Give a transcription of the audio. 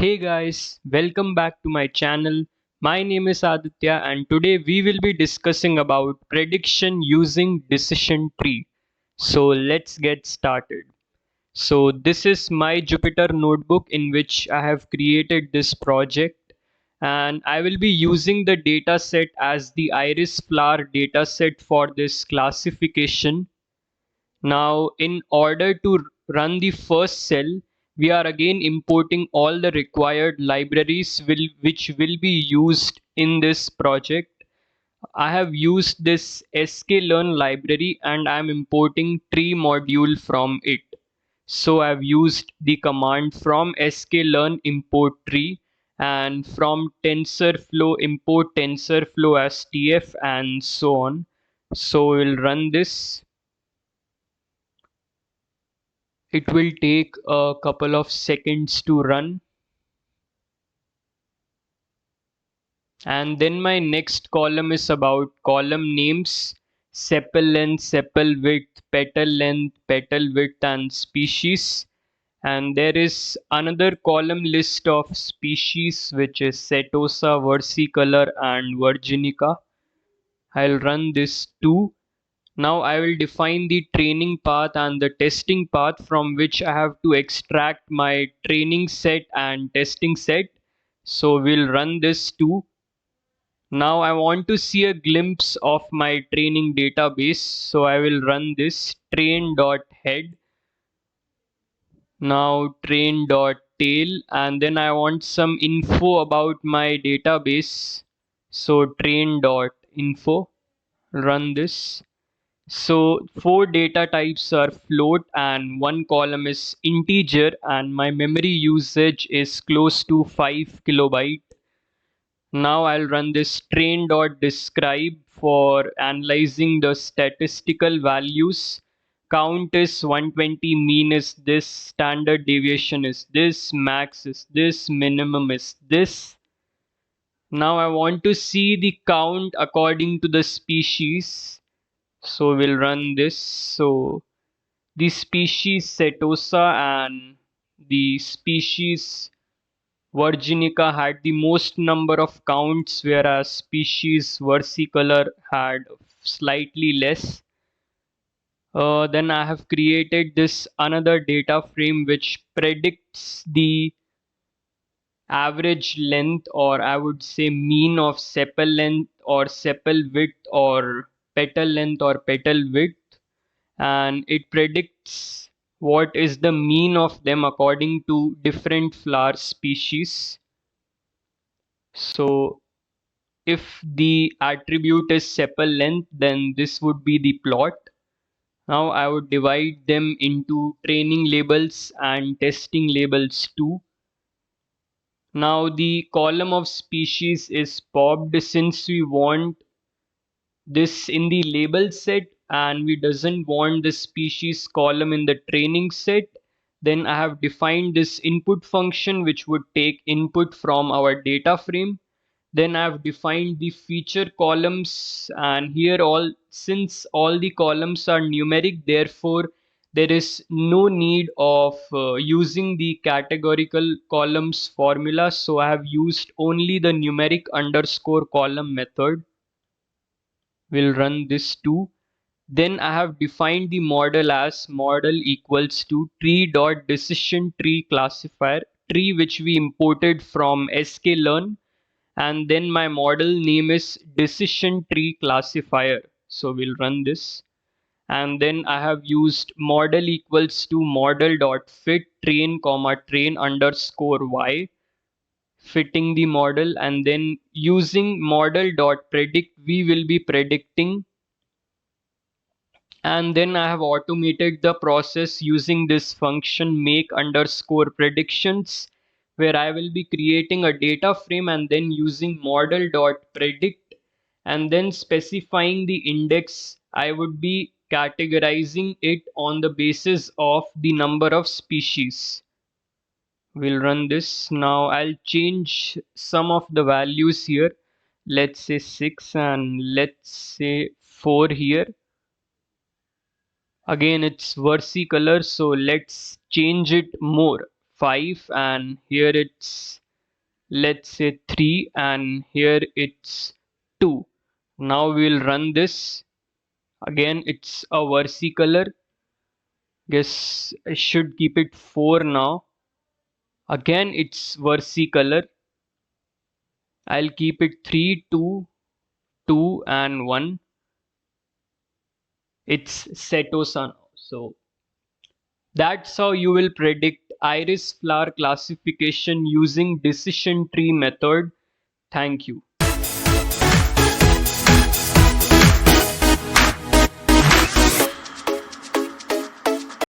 Hey guys, welcome back to my channel. My name is Aditya and today we will be discussing about prediction using decision tree. So let's get started. So this is my Jupyter notebook in which I have created this project and I will be using the dataset as the iris flower dataset for this classification. Now, in order to run the first cell, we are again importing all the required libraries which will be used in this project. I have used this sklearn library and I'm importing tree module from it. So I've used the command from sklearn import tree and from TensorFlow import TensorFlow as TF and so on. So we'll run this. It will take a couple of seconds to run. And then my next column is about column names, sepal length, sepal width, petal width, and species. And there is another column list of species which is Setosa, versicolor, and virginica. I'll run this too. Now I will define the training path and the testing path from which I have to extract my training set and testing set. So we'll run this too. Now I want to see a glimpse of my training database. So I will run this train.head. Now train.tail, and then I want some info about my database. So train.info. Run this. So four data types are float and one column is integer and my memory usage is close to 5 kilobyte. Now I'll run this train.describe for analyzing the statistical values. Count is 120, mean is this, standard deviation is this, max is this, minimum is this. Now I want to see the count according to the species. So we'll run this. So the species Setosa and the species Virginica had the most number of counts, whereas species versicolor had slightly less. Then I have created this another data frame which predicts the average length, or I would say mean of sepal length or sepal width or petal length or petal width, and it predicts what is the mean of them according to different flower species. So if the attribute is sepal length, then this would be the plot. Now I would divide them into training labels and testing labels too. Now the column of species is popped since we want this in the label set and we doesn't want the species column in the training set. Then I have defined this input function which would take input from our data frame. Then I've defined the feature columns, and here all since all the columns are numeric, therefore there is no need of using the categorical columns formula, so I have used only the numeric underscore column method. We'll run this too. Then I have defined the model as model equals to tree.decision tree classifier, tree which we imported from sklearn, and then my model name is decision tree classifier. So we'll run this, and then I have used model equals to model.fit train comma train underscore y, fitting the model, and then using model.predict we will be predicting. And then I have automated the process using this function make underscore predictions, where I will be creating a data frame and then using model dot predict and then specifying the index. I would be categorizing it on the basis of the number of species. We'll run this. Now I'll change some of the values here. Let's say 6 and let's say 4 here. Again, it's versicolor, so let's change it more. 5, and here it's, let's say, 3, and here it's 2. Now we'll run this. Again, it's a versicolor. Guess I should keep it 4 now. Again, it's versicolor. I'll keep it 3, 2, 2, and 1. It's Setosa now. So that's how you will predict iris flower classification using decision tree method. Thank you.